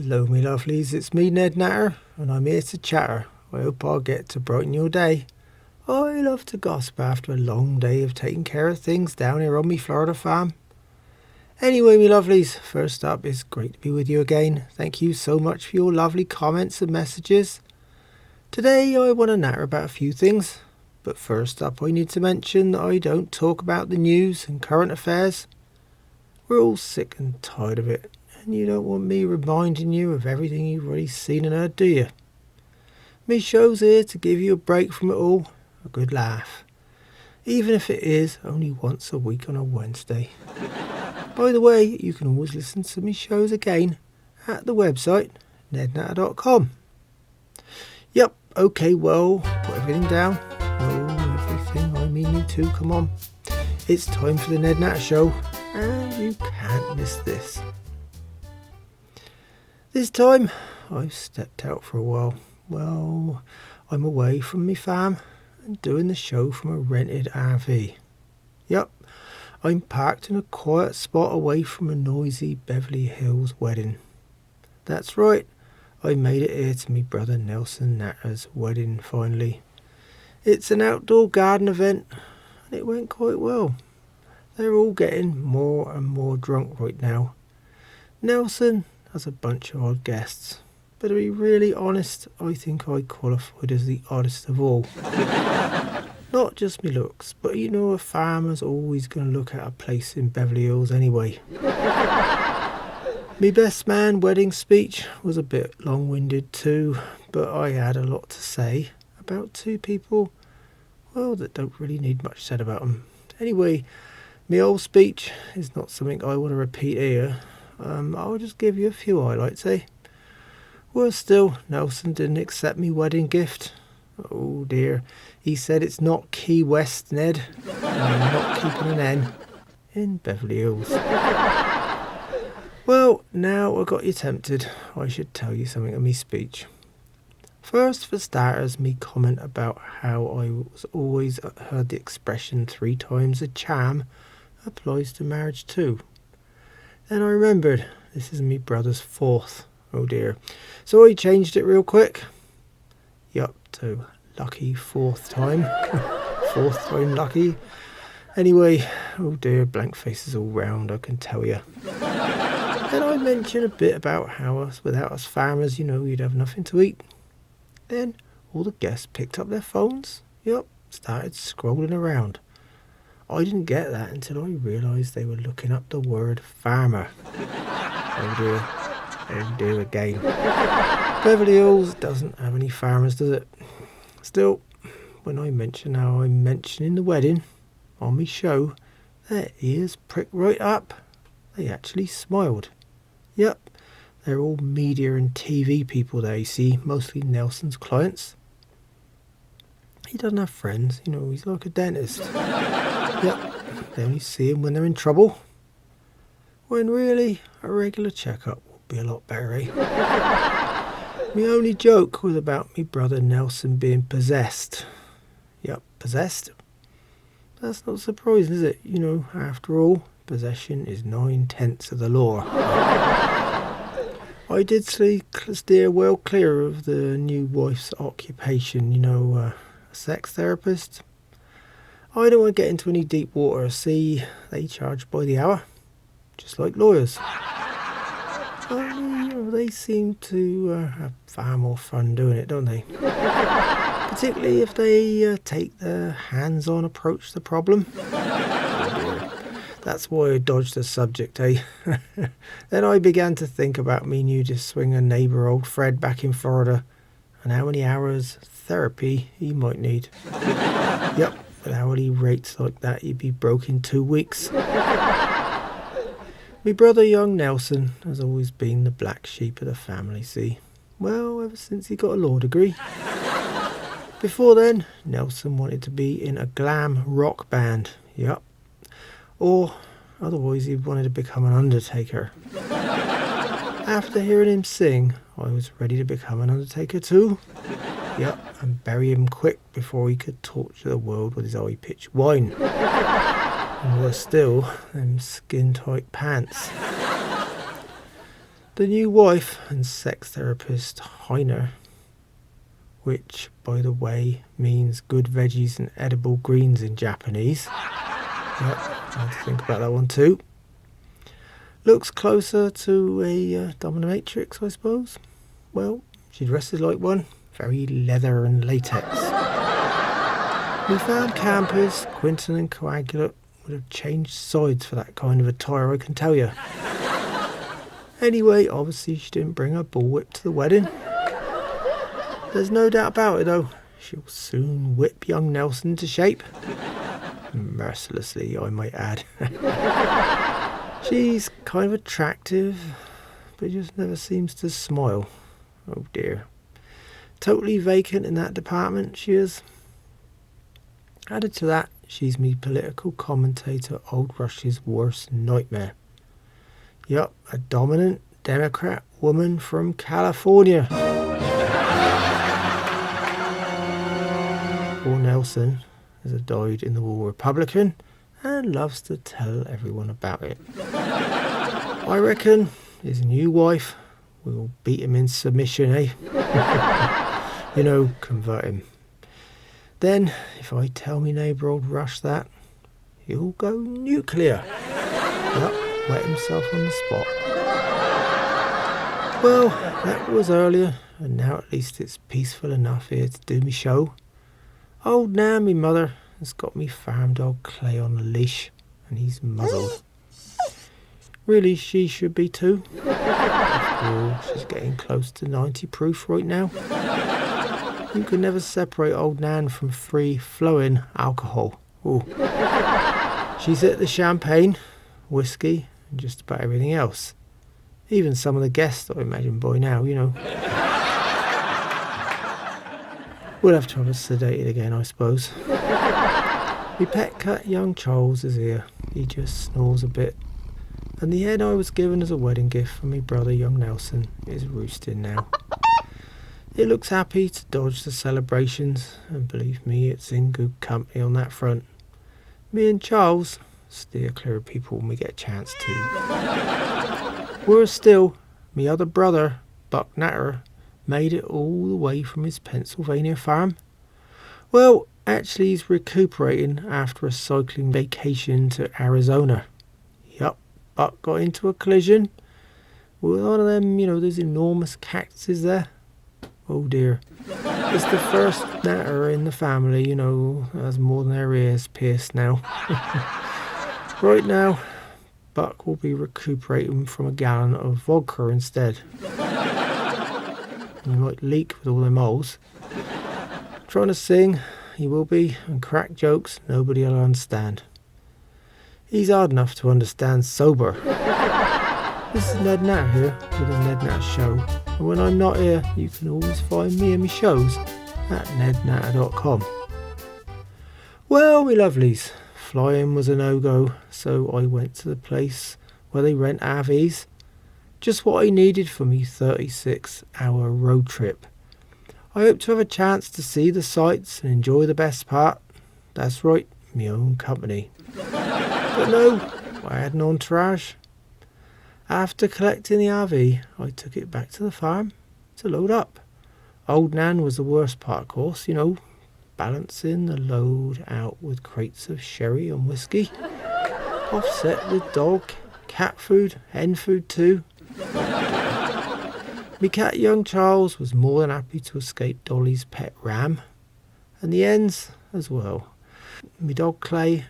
Hello me lovelies, it's me Ned Natter and I'm here to chatter. I hope I'll get to brighten your day. I love to gossip after a long day of taking care of things down here on me Florida farm. Anyway me lovelies, first up, it's great to be with you again. Thank you so much for your lovely comments and messages. Today I want to natter about a few things, but first up I need to mention that I don't talk about the news and current affairs. We're all sick and tired of it. And you don't want me reminding you of everything you've already seen and heard, do you? Me show's here to give you a break from it all, a good laugh. Even if it is only once a week on a Wednesday. By the way, you can always listen to me shows again at the website, nednatter.com. Yep, okay, well, put everything down. Oh, everything, I mean you too, come on. It's time for the Ned Natter Show, and you can't miss this. This time, I've stepped out for a while. Well, I'm away from me farm and doing the show from a rented RV. Yup, I'm parked in a quiet spot away from a noisy Beverley Hills wedding. That's right, I made it here to me brother Nelson Natter's wedding finally. It's an outdoor garden event and it went quite well. They're all getting more and more drunk right now. Nelson has a bunch of odd guests, but to be really honest, I think I qualified as the oddest of all. Not just me looks, but you know a farmer's always going to look at a place in Beverly Hills anyway. Me best man wedding speech was a bit long-winded too, but I had a lot to say about two people, well, that don't really need much said about them. Anyway, me old speech is not something I want to repeat here. I'll just give you a few highlights, eh? Worse still, Nelson didn't accept me wedding gift. Oh dear, he said it's not Key West, Ned. I'm not keeping an N in Beverly Hills. Well, now I got you tempted, I should tell you something of me speech. First, for starters, me comment about how I was always heard the expression 3 times a charm applies to marriage too. Then I remembered, this is me brother's 4th. Oh dear. So I changed it real quick. Yup, to lucky 4th time. 4th time lucky. Anyway, oh dear, blank faces all round, I can tell you. Then I mentioned a bit about how without us farmers, you know, you'd have nothing to eat. Then all the guests picked up their phones. Yup, started scrolling around. I didn't get that until I realised they were looking up the word farmer. Oh dear again. Beverly Hills doesn't have any farmers, does it? Still, when I mention how I'm mentioning the wedding on me show, their ears pricked right up. They actually smiled. Yep, they're all media and TV people there, you see, mostly Nelson's clients. He doesn't have friends, you know, he's like a dentist. Yep, they only see him when they're in trouble. When really, a regular checkup would be a lot better, eh? My only joke was about me brother Nelson being possessed. Yep, possessed. That's not surprising, is it? You know, after all, possession is 9/10 of the law. I did steer well clear of the new wife's occupation, you know, a sex therapist. I don't want to get into any deep water. See, they charge by the hour, just like lawyers. Only, you know, they seem to have far more fun doing it, don't they? Particularly if they take the hands-on approach to the problem. Oh dear. That's why I dodged the subject, eh? Then I began to think about me new just swing a neighbour old Fred back in Florida and how many hours therapy he might need. Yep. With hourly rates like that, you'd be broke in 2 weeks. My brother young Nelson has always been the black sheep of the family, see? Well, ever since he got a law degree. Before then, Nelson wanted to be in a glam rock band. Yup. Or, otherwise he wanted to become an undertaker. After hearing him sing, I was ready to become an undertaker too. Yep, and bury him quick before he could torture the world with his high-pitched whine. And worse still, them skin-tight pants. The new wife and sex therapist Heiner, which, by the way, means good veggies and edible greens in Japanese. Yep, I had to think about that one too. Looks closer to a dominatrix, I suppose. Well, she dresses like one, very leather and latex. We found campers, Quinton and Coagulate, would have changed sides for that kind of attire, I can tell you. Anyway, obviously she didn't bring her bullwhip to the wedding. There's no doubt about it though, she'll soon whip young Nelson into shape. Mercilessly, I might add. She's kind of attractive, but just never seems to smile. Oh dear. Totally vacant in that department, she is. Added to that, she's me political commentator Old Rush's worst nightmare. Yup, a dominant Democrat woman from California. Poor Nelson is a dyed-in-the-wool Republican and loves to tell everyone about it. I reckon his new wife will beat him in submission, eh? Convert him. Then, if I tell me neighbour Old Rush that, he'll go nuclear. Yup, wet himself on the spot. Well, that was earlier, and now at least it's peaceful enough here to do me show. Old Nan, me mother, has got me farm dog Clay on a leash, and he's muzzled. Really, she should be too. After all, she's getting close to 90 proof right now. You can never separate Old Nan from free-flowing alcohol. Ooh. She's hit the champagne, whiskey, and just about everything else. Even some of the guests, I imagine by now, We'll have to have her sedated again, I suppose. My pet cat, young Charles, is here. He just snores a bit. And the hen I was given as a wedding gift from my brother, young Nelson, is roosting now. It looks happy to dodge the celebrations, and believe me, it's in good company on that front. Me and Charles steer clear of people when we get a chance to. Worse still, me other brother, Buck Natter, made it all the way from his Pennsylvania farm. Well, actually he's recuperating after a cycling vacation to Arizona. Yup, Buck got into a collision with one of them, those enormous cactuses there. Oh dear. It's the first Natter in the family, has more than their ears pierced now. Right now, Buck will be recuperating from a gallon of vodka instead. He might leak with all them holes. Trying to sing, he will be, and crack jokes nobody will understand. He's hard enough to understand sober. This is Ned Natter here with the Ned Natter Show, and when I'm not here, you can always find me and my shows at nednatter.com. Well, me lovelies, flying was a no-go, so I went to the place where they rent RVs. Just what I needed for me 36-hour road trip. I hope to have a chance to see the sights and enjoy the best part. That's right, my own company. But no, I had an entourage. After collecting the RV, I took it back to the farm to load up. Old Nan was the worst part, of course, balancing the load out with crates of sherry and whiskey, offset with dog, cat food, hen food too. My cat young Charles was more than happy to escape Dolly's pet ram, and the hens as well. My dog Clay,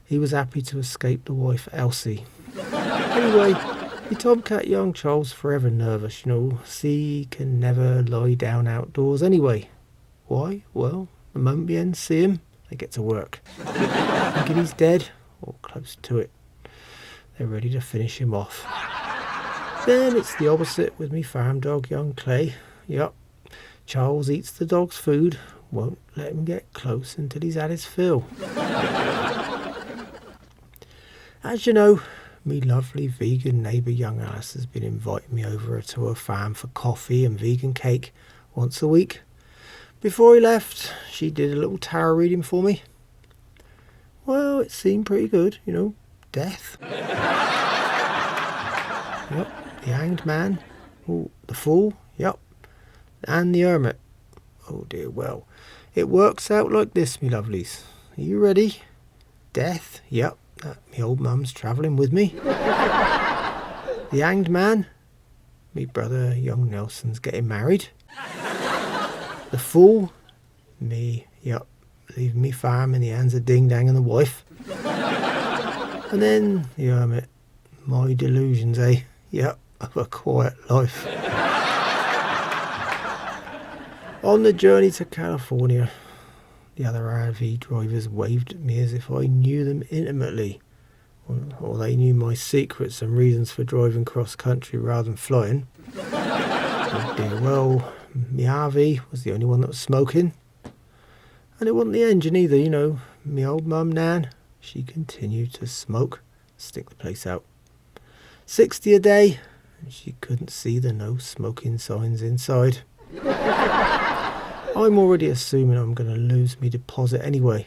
he was happy to escape the wife Elsie. Anyway, my tomcat young Charles forever nervous, See, he can never lie down outdoors anyway. Why? Well, the moment the hens see him, they get to work. Thinking he's dead, or close to it. They're ready to finish him off. Then it's the opposite with me farm dog, young Clay. Yup, Charles eats the dog's food, won't let him get close until he's had his fill. As you know, me lovely vegan neighbour young Alice has been inviting me over to her farm for coffee and vegan cake once a week. Before he left, she did a little tarot reading for me. Well, it seemed pretty good, death. Yep, The Hanged Man, oh, the Fool, yep, and the Hermit. Oh dear, well, it works out like this, me lovelies. Are you ready? Death, yep, me old mum's travelling with me. The Hanged Man, me brother young Nelson's getting married. The Fool, me, yep, leaving me farm in the hands of Ding Dang and the wife. And then the Hermit, my delusions, eh? Yep, of a quiet life. On the journey to California, the other RV drivers waved at me as if I knew them intimately, or they knew my secrets and reasons for driving cross country rather than flying. Oh dear, well, my RV was the only one that was smoking, and it wasn't the engine either, you know. My old mum Nan, she continued to smoke, stick the place out. 60 a day, and she couldn't see the no smoking signs inside. I'm already assuming I'm going to lose me deposit anyway.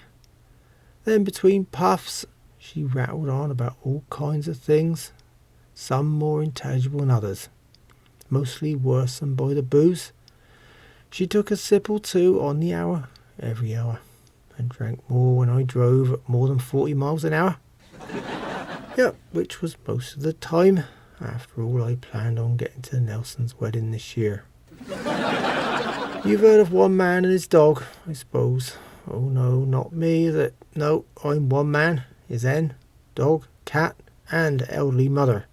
Then between puffs, she rattled on about all kinds of things, some more intelligible than others, mostly worse than by the booze. She took a sip or two on the hour, every hour, and drank more when I drove at more than 40 miles an hour. Yep, which was most of the time. After all, I planned on getting to Nelson's wedding this year. You've heard of one man and his dog, I suppose. Oh no, not me, is it? No, I'm one man, his hen, dog, cat, and elderly mother.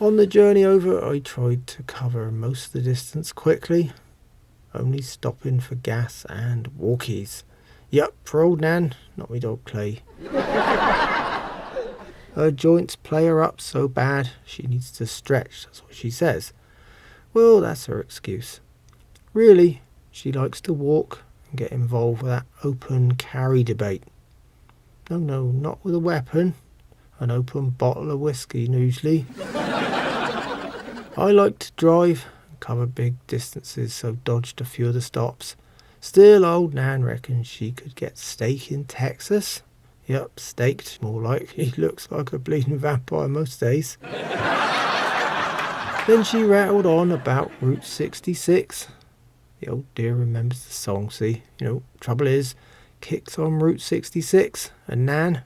On the journey over, I tried to cover most of the distance quickly, only stopping for gas and walkies. Yep, for Old Nan, not me dog Clay. Her joints play her up so bad she needs to stretch, that's what she says. Well, that's her excuse. Really, she likes to walk and get involved with that open carry debate. No, not with a weapon. An open bottle of whiskey, usually. I like to drive and cover big distances, so dodged a few of the stops. Still, Old Nan reckons she could get steak in Texas. Yep, staked, more like. He looks like a bleeding vampire most days. Then she rattled on about Route 66. The old dear remembers the song, see? You know, trouble is, kicks on Route 66, and Nan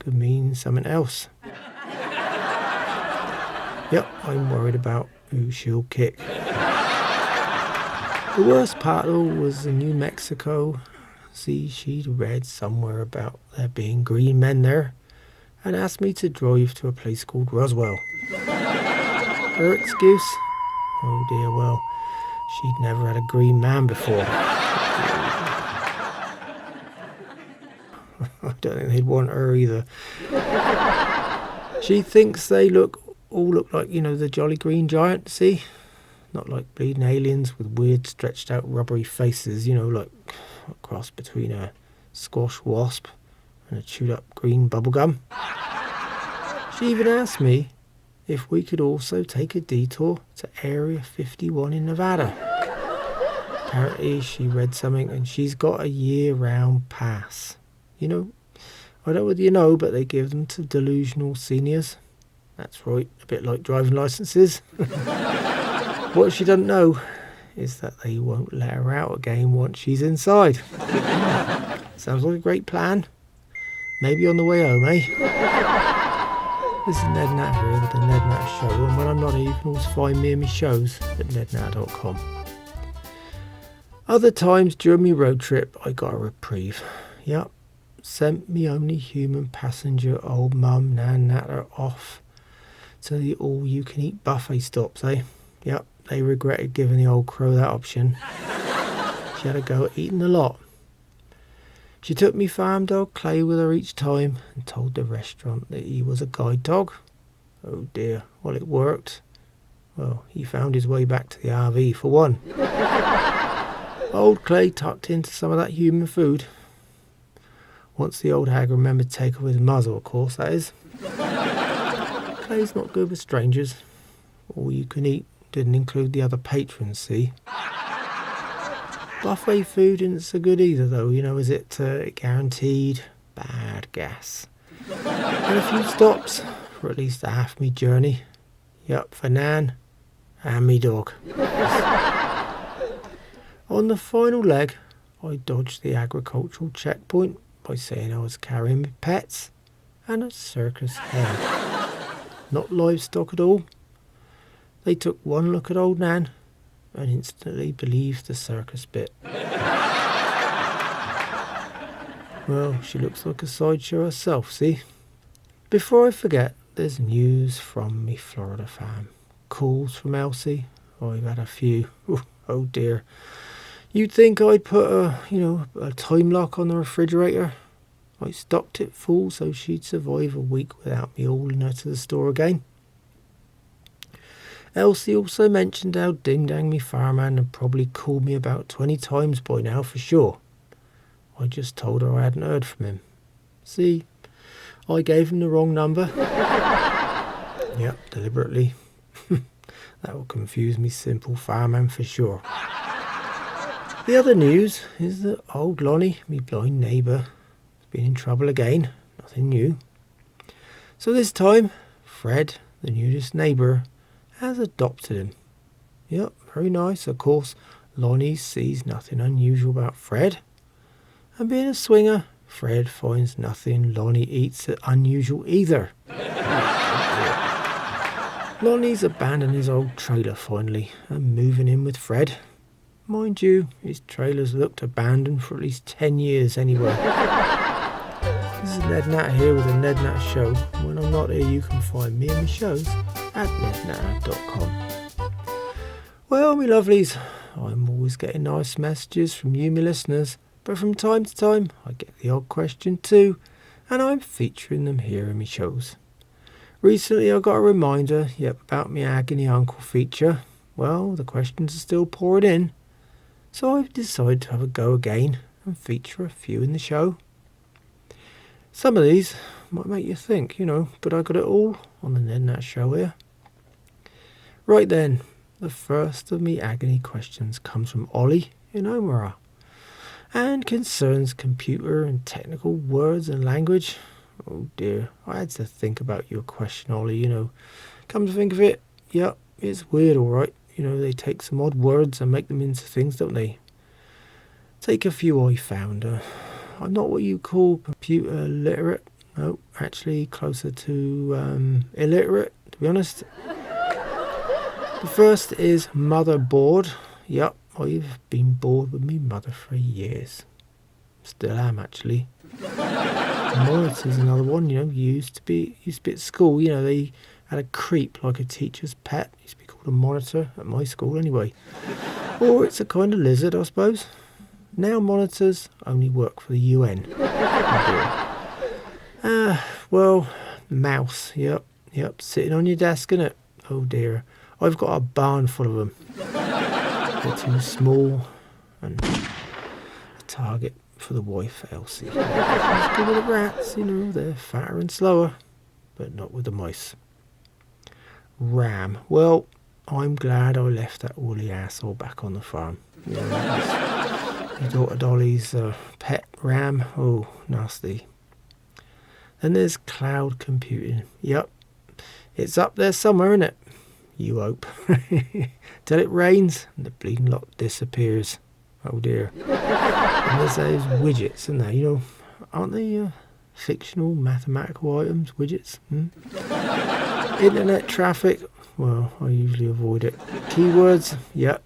could mean something else. Yep, I'm worried about who she'll kick. The worst part though was in New Mexico. See, she'd read somewhere about there being green men there and asked me to drive to a place called Roswell. Her excuse? Oh dear, well, she'd never had a green man before. I don't think they'd want her either. She thinks they all look like, you know, the Jolly Green Giant, see? Not like bleeding aliens with weird stretched out rubbery faces, you know, like a cross between a squash wasp and a chewed up green bubblegum. She even asked me if we could also take a detour to Area 51 in Nevada. Apparently she read something and she's got a year-round pass. You know, I don't know whether you know, but they give them to delusional seniors. That's right, a bit like driving licenses. What she doesn't know is that they won't let her out again once she's inside. Sounds like a great plan. Maybe on the way home, eh? This is Ned Natter here with the Ned Natter Show, and when I'm not here, you can always find me and my shows at nednatter.com. Other times during my road trip, I got a reprieve. Yep, sent me only human passenger old mum Nan Natter off to the all-you-can-eat buffet stops, eh? Yep, they regretted giving the old crow that option. She had a go at eating a lot. She took me farm dog Clay with her each time and told the restaurant that he was a guide dog. Oh dear, well it worked. Well, he found his way back to the RV for one. Old Clay tucked into some of that human food. Once the old hag remembered to take off his muzzle, of course, that is. Clay's not good with strangers. All you can eat didn't include the other patrons, see? Buffet food isn't so good either, though, you know, is it? Guaranteed bad gas. And a few stops for at least half me journey. Yup, for Nan and me dog. On the final leg, I dodged the agricultural checkpoint by saying I was carrying my pets and a circus hen. Not livestock at all. They took one look at Old Nan and instantly believed the circus bit. Well, she looks like a sideshow herself, see? Before I forget, there's news from me Florida farm. Calls from Elsie. I've had a few. Oh dear. You'd think I'd put a time lock on the refrigerator. I stocked it full so she'd survive a week without me hauling her to the store again. Elsie also mentioned how Ding Dang me farmhand had probably called me about 20 times by now for sure. I just told her I hadn't heard from him. See, I gave him the wrong number. Yep, deliberately. That will confuse me simple farmhand for sure. The other news is that old Lonnie, me blind neighbour, has been in trouble again. Nothing new. So this time, Fred, the newest neighbour, has adopted him. Yep, very nice. Of course, Lonnie sees nothing unusual about Fred. And being a swinger, Fred finds nothing Lonnie eats unusual either. Lonnie's abandoned his old trailer finally and moving in with Fred. Mind you, his trailer's looked abandoned for at least 10 years anyway. This is Ned Natter here with the Ned Natter Show. When I'm not here, you can find me and my shows at nednatter.com. Well, me lovelies, I'm always getting nice messages from you, me listeners. But from time to time, I get the odd question too, and I'm featuring them here in my shows. Recently, I got a reminder, about my Agony Uncle feature. Well, the questions are still pouring in, so I've decided to have a go again and feature a few in the show. Some of these might make you think, but I got it all on the Ned Natter Show here. Right then, the first of me agony questions comes from Ollie in Omaha, and concerns computer and technical words and language. Oh dear, I had to think about your question, Ollie, Come to think of it, it's weird, alright. They take some odd words and make them into things, don't they? Take a few I found. I'm not what you call computer literate. No, actually closer to illiterate, to be honest. The first is motherboard. Yep, I've been bored with me mother for years. Still am, actually. Monitor's another one, used to be at school, they had a creep like a teacher's pet. Used to be called a monitor at my school anyway. Or it's a kind of lizard, I suppose. Now monitors only work for the UN. Well, mouse, yep, sitting on your desk, innit? Oh dear, I've got a barn full of them. They're too small and a target for the wife, Elsie. She's good with the rats, they're fatter and slower, but not with the mice. Ram. Well, I'm glad I left that woolly asshole back on the farm. My daughter Dolly's pet ram. Oh, nasty. Then there's cloud computing. Yep, it's up there somewhere, isn't it? You hope. Till it rains and the bleeding lot disappears. Oh dear. And there's those widgets, isn't there? Aren't they fictional mathematical items, widgets? Internet traffic. Well, I usually avoid it. Keywords. Yep,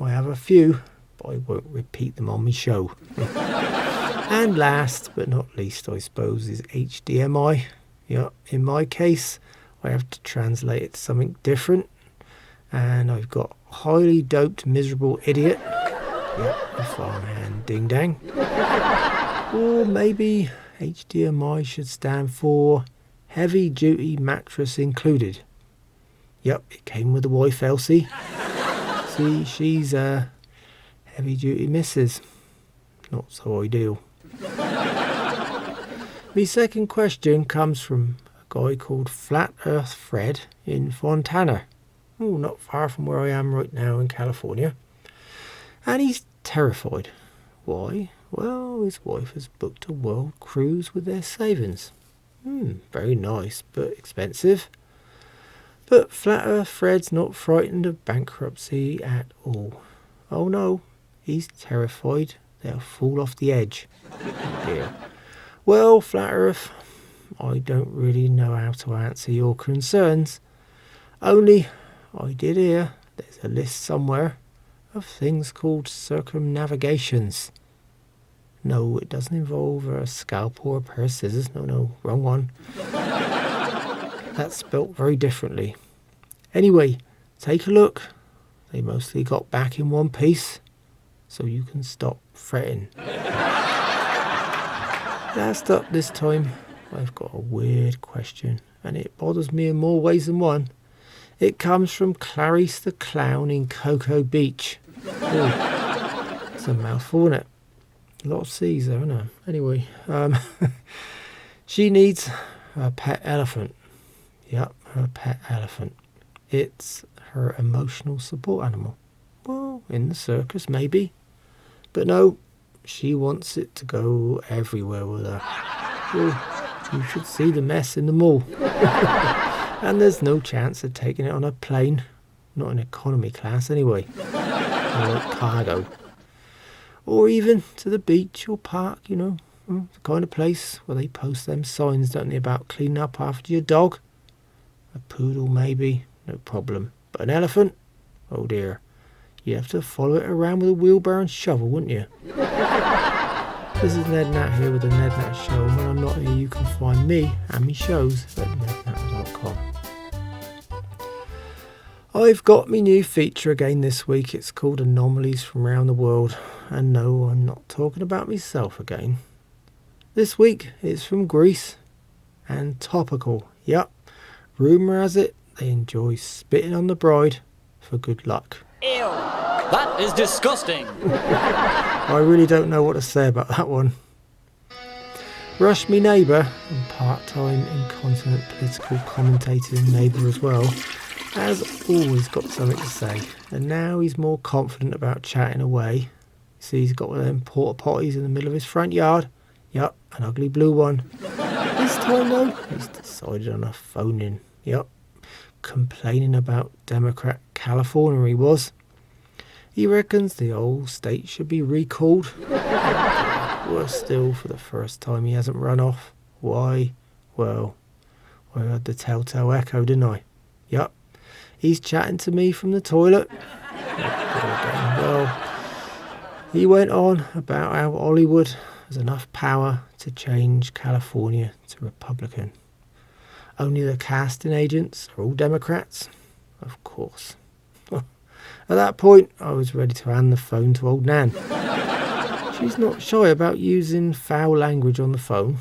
I have a few, but I won't repeat them on my show. And last but not least, I suppose, is HDMI. Yep, in my case, I have to translate it to something different. And I've got highly doped, miserable idiot. Yep, the farmhand ding dang. Or maybe HDMI should stand for heavy duty mattress included. Yep, it came with the wife, Elsie. See, she's a heavy duty missus. Not so ideal. My second question comes from a guy called Flat Earth Fred in Fontana. Oh, not far from where I am right now in California. And he's terrified. Why? Well, his wife has booked a world cruise with their savings. Very nice, but expensive. But Flat Earth Fred's not frightened of bankruptcy at all. Oh no, he's terrified they'll fall off the edge. Oh dear. Well, Flat Earth, I don't really know how to answer your concerns. Only, I did hear there's a list somewhere of things called circumnavigations. No, it doesn't involve a scalpel or a pair of scissors. No, wrong one. That's spelt very differently. Anyway, take a look. They mostly got back in one piece, so you can stop fretting. Last up this time, I've got a weird question, and it bothers me in more ways than one. It comes from Clarice the Clown in Cocoa Beach. Oh, it's a mouthful, isn't it? A lot of C's there, isn't it? Anyway, she needs a pet elephant. Yep, her pet elephant. It's her emotional support animal. Well, in the circus, maybe. But no, she wants it to go everywhere with her. Well, you should see the mess in the mall. And there's no chance of taking it on a plane. Not in economy class, anyway. Or cargo. Or even to the beach or park, the kind of place where they post them signs, don't they, about cleaning up after your dog. A poodle, maybe, no problem. But an elephant? Oh dear. You'd have to follow it around with a wheelbarrow and shovel, wouldn't you? This is Ned Natter here with the Ned Natter Show, and when I'm not here you can find me and my shows at nednatter.com. I've got my new feature again this week. It's called Anomalies from Around the World. And no, I'm not talking about myself again. This week it's from Greece and topical. Yup, rumour has it they enjoy spitting on the bride for good luck. Ew, that is disgusting. I really don't know what to say about that one. Rush, me neighbour, and part-time incontinent political commentator and neighbour as well, has always got something to say, and now he's more confident about chatting away. See, he's got one of them porta potties in the middle of his front yard. Yup, an ugly blue one. This time though, he's decided on a phone-in. Yup, complaining about Democrat California he was. He reckons the whole state should be recalled. Worse still, for the first time he hasn't run off. Why? Well, I heard the telltale echo, didn't I? Yup, he's chatting to me from the toilet. Well, he went on about how Hollywood has enough power to change California to Republican. Only the casting agents are all Democrats? Of course. At that point, I was ready to hand the phone to Old Nan. She's not shy about using foul language on the phone.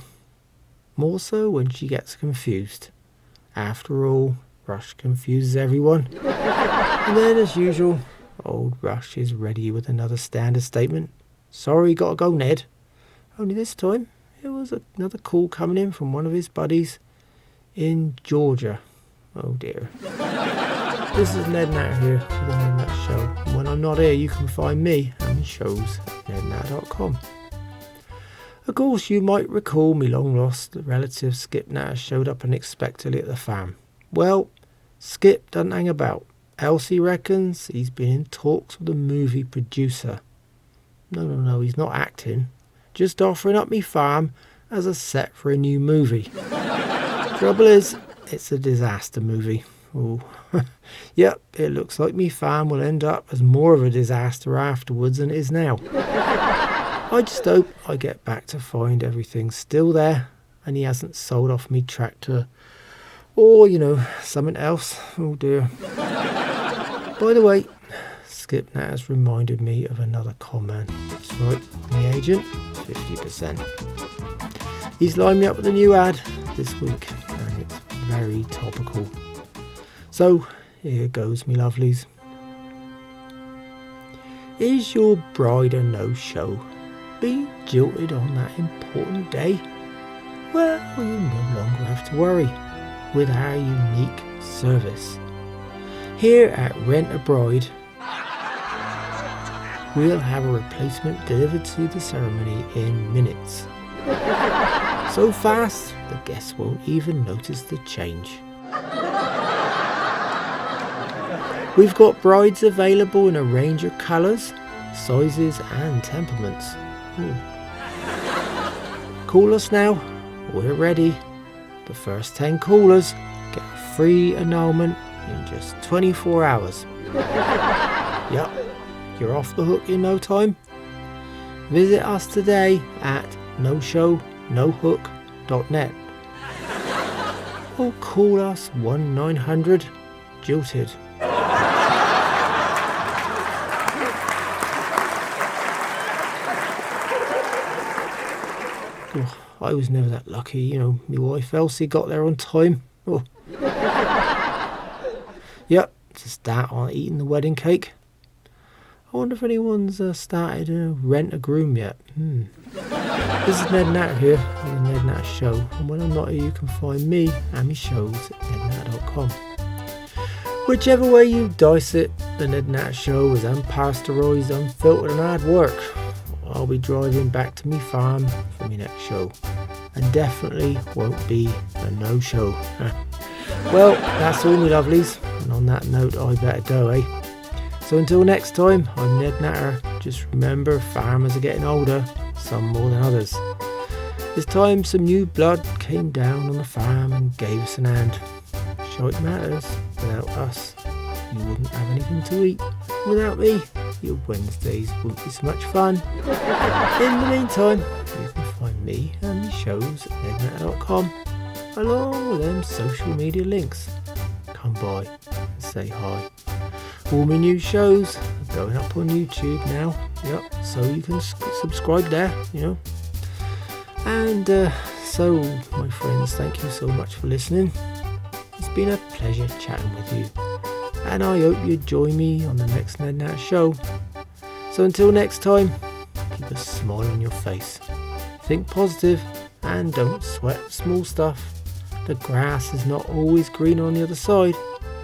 More so when she gets confused. After all, Rush confuses everyone. And then, as usual, old Rush is ready with another standard statement. Sorry, gotta go, Ned. Only this time, it was another call coming in from one of his buddies in Georgia. Oh dear. This is Ned Natter here for the Ned Natter Show. And when I'm not here, you can find me and my shows at nednatter.com. Of course, you might recall me long-lost relative Skip Natter showed up unexpectedly at the farm. Well, Skip doesn't hang about. Elsie reckons he's been in talks with a movie producer. No, he's not acting. Just offering up me farm as a set for a new movie. Trouble is, it's a disaster movie. Oh, yep, it looks like me farm will end up as more of a disaster afterwards than it is now. I just hope I get back to find everything still there and he hasn't sold off me tractor or, something else. Oh dear. By the way, Skip Natter's reminded me of another comment. That's right, my agent, 50%. He's lined me up with a new ad this week and it's very topical. So, here goes, me lovelies. Is your bride a no-show? Be jilted on that important day? Well, you no longer have to worry with our unique service. Here at Rent a Bride, we'll have a replacement delivered to the ceremony in minutes. So fast, the guests won't even notice the change. We've got brides available in a range of colours, sizes and temperaments. Ooh. Call us now, we're ready. The first 10 callers get a free annulment in just 24 hours. Yep, you're off the hook in no time. Visit us today at noshownohook.net or call us 1-900-JILTED. Oh, I was never that lucky, my wife Elsie got there on time. Oh. Yep, to start on eating the wedding cake. I wonder if anyone's started to rent a groom yet. This is Ned Natter here on the Ned Natter Show, and when I'm not here you can find me and my shows at nednatter.com. Whichever way you dice it, the Ned Natter Show is unpasteurised, unfiltered and hard work. I'll be driving back to me farm for my next show, and definitely won't be a no-show. Well, that's all my lovelies, and on that note I better go, eh? So until next time, I'm Ned Natter. Just remember, farmers are getting older, some more than others. This time some new blood came down on the farm and gave us an hand. Shite matters, without us you wouldn't have anything to eat. Without me, your Wednesdays wouldn't be so much fun. In the meantime, you can find me and my shows at nednatter.com, along with them social media links. Come by and say hi. All my new shows are going up on YouTube now, so you can subscribe there, And so, my friends, thank you so much for listening. It's been a pleasure chatting with you, and I hope you join me on the next Ned Natter Show. So until next time, keep a smile on your face, think positive, and don't sweat small stuff. The grass is not always green on the other side.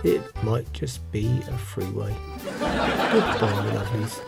It might just be a freeway. Goodbye, my lovelies.